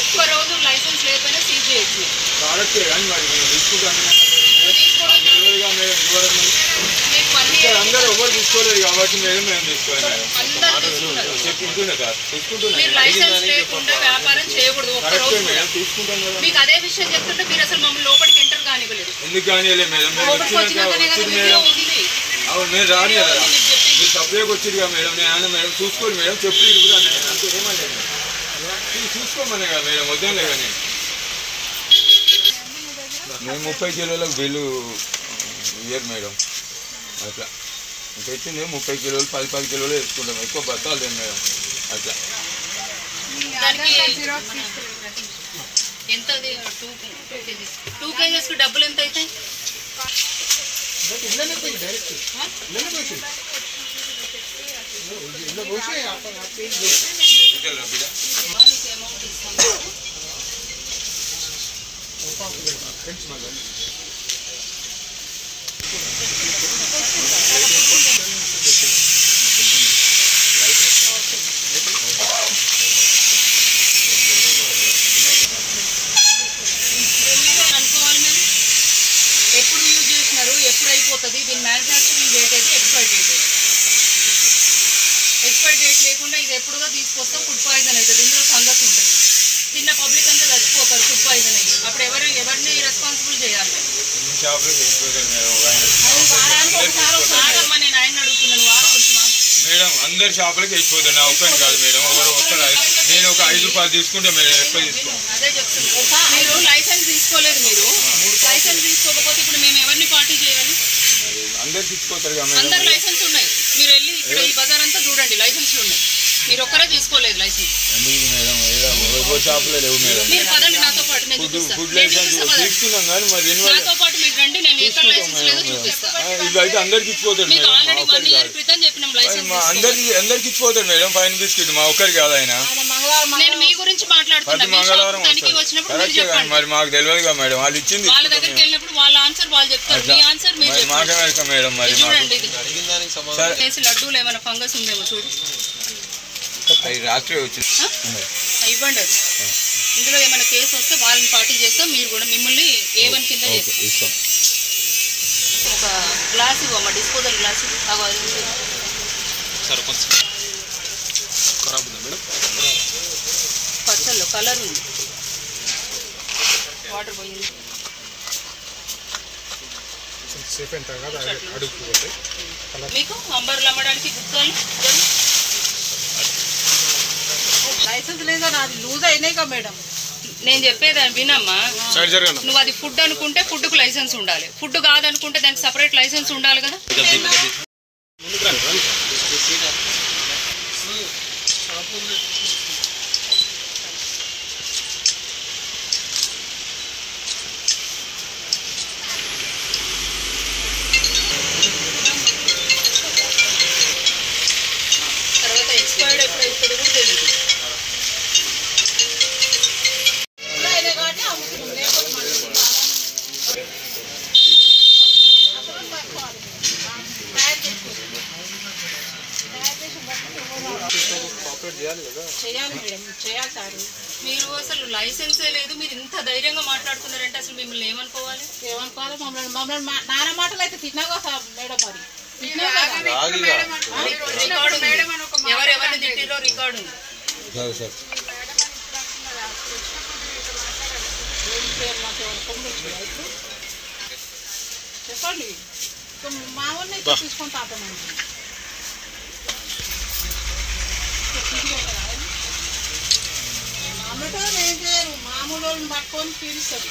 ఒక్క రోజు లైసెన్స్ లేకపోయినా సీజ్ చేయొచ్చు. అందరూ ఎవరు తీసుకోలేదు కాబట్టి మేము తీసుకోలేదు. మీరు లైసెన్స్ లేకుండా వ్యాపారం చేయకూడదు. ఒక్క రోజు మీకు అదే విషయం చెప్తుంటే మీరు అసలు మమ్మల్ని లోపలికి ఎంటర్ కానివ్వలేదు. ఎందుకు కానివ్వలేదు మేడం? అవును మేము రాని కదా, మీరు సపరేట్గా వచ్చింది కదా మేడం. నేను మేడం చూసుకోండి మేడం, చెప్పి అంతే ఏమన్నా చూసుకోమన్నా కదా మేడం, వద్దాంలే కానీ. మేము 30 కిలోలకు బిల్లు ఇయ్యరు మేడం. అట్లా తెచ్చింది 30 కిలోలు 10 కిలోలు వేసుకుంటాం, ఎక్కువ బత్తాలు లేదు మేడం. అట్లా ఎంత 2 కేజెస్ డబ్బులు ఎంత అవుతాయి? ఎప్పుడు యూజ్ చేసినారు, ఎప్పుడు అయిపోతుంది, దీని మ్యానుఫ్యాక్చరింగ్ డేట్ అయితే ఎక్స్పైర్ డేట్. ఎక్స్పైర్ డేట్ లేకుండా ఇది ఎప్పుడుగా తీసుకొస్తే ఫుడ్ పాయిజన్ అవుతుంది. ఇందులో ఫంగస్ ఉంటుంది, చిన్న పబ్లిక్ అంతా చచ్చిపోతారు ఫుడ్ పాయిజన్ అయ్యి. అప్పుడు ఎవరిని రెస్పాన్సిబుల్ చేయాలి? నేను ఆయన అడుగుతున్నాను మేడం. అందరు షాపులకి వేసిపోతాను, నా ఒక్కని కాదు మేడం. ఎవరు వస్తారు, నేను ఒక 5 రూపాయలు తీసుకుంటే మేడం ఎక్కువ తీసుకోండి. అదే చెప్తున్నాను, మీరు లైసెన్స్ తీసుకోలేదు. మీరు లైసెన్స్ తీసుకోకపోతే ఇప్పుడు మేము ఎవరిని పార్టీ చేయాలి? అందరు తీసుకోతారు కదా, అందరు లైసెన్స్ ఉన్నాయి. మీరు వెళ్ళి ఇక్కడ ఈ బజార్ అంతా చూడండి, లైసెన్స్లు ఉన్నాయి. మీరు ఒక్కరే తీసుకోలేదు లైసెన్స్. షాపులో లేవు మేడం. మీరు పదండి నాతో పాటు, నేను చూపిస్తాను. నాతో పాటు మీరు రండి, నేను ఎక్కడ లైసెన్స్ లేదో చూపిస్తాను. ఇవైతే అందరికి ఇచ్చిపోతాడు మీకు ఆల్రెడీ 1 ఇయర్ క్రితం చెప్పినాం లైసెన్స్. అందరికి ఇచ్చిపోతాడు మేడం. ఫైన్ బిస్కెట్ మా ఒక్కరికి కాదు ఆయన. నేను మీ గురించి మాట్లాడుతున్నా. తనిఖీ వచ్చినప్పుడు మీరు చెప్పండి. మరి మాకు తెలియదు కదా మేడం, వాళ్ళు ఇచ్చింది. వాళ్ళ దగ్గరికి వెళ్ళినప్పుడు వాళ్ళ ఆన్సర్ వాళ్ళు చెప్తారు, మీ ఆన్సర్ మీరు చెప్పండి. మాకే మేడం. మరి చూడండి, ఇది లడ్డూలు ఏమైనా ఫంగస్ ఉందేమో చూడు. రాత్రి వచ్చింది, ఇవ్వండి. అది ఇందులో ఏమైనా కేసు వస్తే వాళ్ళని పార్టీ చేస్తాం. మీరు కూడా మిమ్మల్ని A1 కింద చేస్తాం. ఒక గ్లాస్ ఇవ్వమ్మా, డిస్పోజల్ గ్లాస్. పచ్చళ్ళు కలర్ ఉంది, వాటర్ పోయింది. మీకు అంబర్లు అమ్మడానికి గుర్తాలు లైసెన్స్ లేదా, నాది లూజ్ అయినాయిగా మేడం. నేను చెప్పేది వినమ్మా. నువ్వు అది ఫుడ్ అనుకుంటే ఫుడ్కు లైసెన్స్ ఉండాలి, ఫుడ్ కాదనుకుంటే దానికి సపరేట్ లైసెన్స్ ఉండాలి కదా. తర్వాత ఎక్స్పైర్డ్ ఎప్పుడు అవుతుంది కూడా తెలియదు. మీరు అసలు లైసెన్సే లేదు, మీరు ఇంత ధైర్యంగా మాట్లాడుతున్నారంటే అసలు మిమ్మల్ని ఏమనుకోవాలి? మమ్మల్ని నాన్న మాటలు అయితే తిన్నాగా మేడం. మరి రికార్డు ఎవరెవరిని తిట్టిరో రికార్డు ఉంది. చెప్పండి, మా ఊరిని తీసుకుంటా. అమ్మటో ఏం చేయరు, మామూలు వాళ్ళని పట్టుకొని తీరుస్తారు.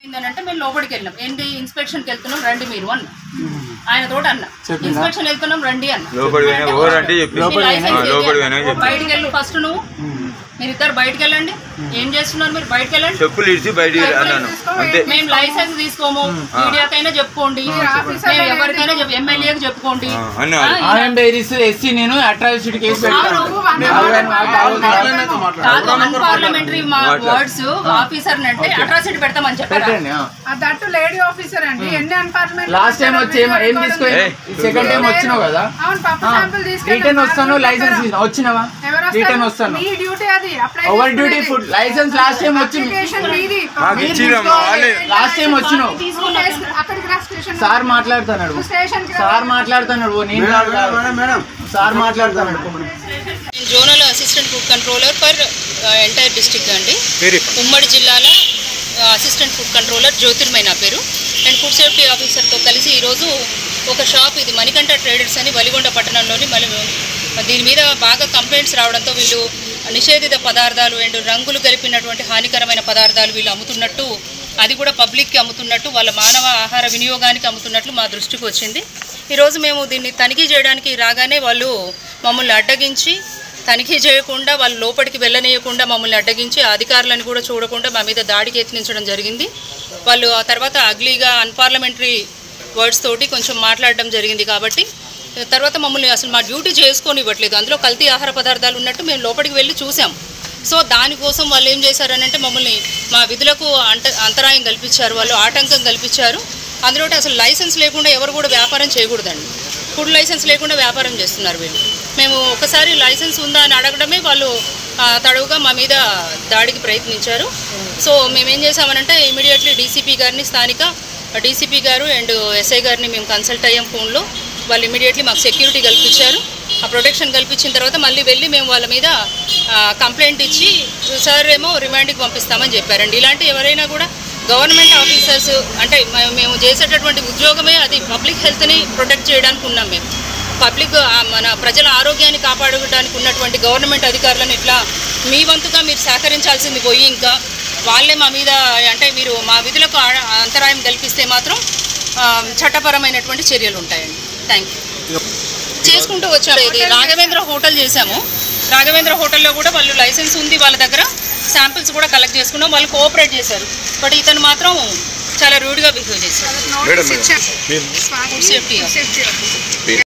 ఏంటంటే మేము లోపలికి వెళ్ళినాం. ఏంటి ఇన్స్పెక్షన్కి వెళ్తున్నాం రండి మీరు అన్న, ఆయన తోట అన్న ఇన్స్పెక్షన్ వెళ్తున్నాం రండి అన్న. బయటికి వెళ్ళు ఫస్ట్ నువ్వు. మీరు ఇద్దరు బయటకు వెళ్ళండి. ఏం చేస్తున్నారు మీరు? బయటకు వెళ్ళండి. చెప్పులు ఇచ్చి బయటికి అన్నాను అంతే. మేము లైసెన్స్ తీసుకోము. మీడియాకైనా చెప్పుకోండి, మేము ఎవరికైనా ఎమ్మెల్యేకి చెప్పుకోండి. ఎస్సీ నేను atrocity case unparliamentary words officer అంటే అట్రాసిటీ పెడతామని చెప్పారు. దట్టు లేడీ ఆఫీసర్ అండి. ఎన్ని అన్పార్లమెంటరీ లాస్ట్ టైం వచ్చి ఏం తీసుకొని సెకండ్ టైం వచ్చినావు కదా, రిటర్న్ వస్తాను లైసెన్స్ వచ్చినావా? రిటర్న్ వస్తాను. Over duty food license last time వచ్చింది. లాస్ట్ టైం వచ్చినావు. సార్ మాట్లాడుతున్నాడు, సార్ మాట్లాడుతున్నాడు. నేను సార్ మాట్లాడుతున్నాడు. Zonal assistant food controller for entire district అండి. ఉమ్మడి జిల్లాల అసిస్టెంట్ ఫుడ్ కంట్రోలర్ జ్యోతిర్మయి నా పేరు. అండ్ ఫుడ్ సేఫ్టీ ఆఫీసర్తో కలిసి ఈరోజు ఒక షాప్, ఇది మణికంఠ ట్రేడర్స్ అని వలిగొండ పట్టణంలోని దీని మీద బాగా కంప్లైంట్స్ రావడంతో వీళ్ళు నిషేధిత పదార్థాలు అండ్ రంగులు కలిపినటువంటి హానికరమైన పదార్థాలు వీళ్ళు అమ్ముతున్నట్టు, అది కూడా పబ్లిక్కి అమ్ముతున్నట్టు, వాళ్ళ మానవ ఆహార వినియోగానికి అమ్ముతున్నట్లు మా దృష్టికి వచ్చింది. ఈరోజు మేము దీన్ని తనిఖీ చేయడానికి రాగానే వాళ్ళు మమ్మల్ని అడ్డగించి, తనిఖీ చేయకుండా వాళ్ళు లోపలికి వెళ్ళనీయకుండా మమ్మల్ని అడ్డగించి, అధికారులను కూడా చూడకుండా మా మీద దాడికి యత్నించడం జరిగింది. వాళ్ళు ఆ తర్వాత అగ్లీగా అన్పార్లమెంటరీ వర్డ్స్ తోటి కొంచెం మాట్లాడడం జరిగింది. కాబట్టి తర్వాత మమ్మల్ని అసలు మా డ్యూటీ చేసుకొని ఇవ్వట్లేదు. అందులో కల్తీ ఆహార పదార్థాలు ఉన్నట్టు మేము లోపలికి వెళ్ళి చూసాం. సో దానికోసం వాళ్ళు ఏం చేశారనంటే మమ్మల్ని మా విధులకు అంతరాయం కల్పించారు, వాళ్ళు ఆటంకం కల్పించారు. అందులో అసలు లైసెన్స్ లేకుండా ఎవరు కూడా వ్యాపారం చేయకూడదండి. ఫుడ్ లైసెన్స్ లేకుండా వ్యాపారం చేస్తున్నారు వీళ్ళు. మేము ఒకసారి లైసెన్స్ ఉందా అని అడగడమే వాళ్ళు తడవుగా మా మీద దాడికి ప్రయత్నించారు. సో మేమేం చేసామనంటే ఇమీడియట్లీ డీసీపీ గారిని, స్థానిక డీసీపీ గారు అండ్ ఎస్ఐ గారిని మేము కన్సల్ట్ అయ్యాం ఫోన్లో. వాళ్ళు ఇమీడియట్లీ మాకు సెక్యూరిటీ కల్పించారు. ఆ ప్రొటెక్షన్ కల్పించిన తర్వాత మళ్ళీ వెళ్ళి మేము వాళ్ళ మీద కంప్లైంట్ ఇచ్చి సార్ ఏమో రిమాండ్కి పంపిస్తామని చెప్పారండి. ఇలాంటి ఎవరైనా కూడా గవర్నమెంట్ ఆఫీసర్స్ అంటే మేము చేసేటటువంటి ఉద్యోగమే అది పబ్లిక్ హెల్త్ని ప్రొటెక్ట్ చేయడానికి ఉన్నాం. మేము పబ్లిక్ మన ప్రజల ఆరోగ్యాన్ని కాపాడడానికి ఉన్నటువంటి గవర్నమెంట్ అధికారులను ఇట్లా మీ వంతుగా మీరు సహకరించాల్సింది పోయి ఇంకా వాళ్ళే మా మీద అంటే మీరు మా విధులకు అంతరాయం కల్పిస్తే మాత్రం చట్టపరమైనటువంటి చర్యలు ఉంటాయండి. Thank you. చేసుకుంటూ వచ్చాము. ఇది రాఘవేంద్ర హోటల్ చేశాము. రాఘవేంద్ర హోటల్లో కూడా వాళ్ళు లైసెన్స్ ఉంది వాళ్ళ దగ్గర, శాంపిల్స్ కూడా కలెక్ట్ చేసుకున్నాం. వాళ్ళు కోఆపరేట్ చేశారు. బట్ ఇతను మాత్రం చాలా రూడ్గా బిహేవ్ చేశారు. Food safety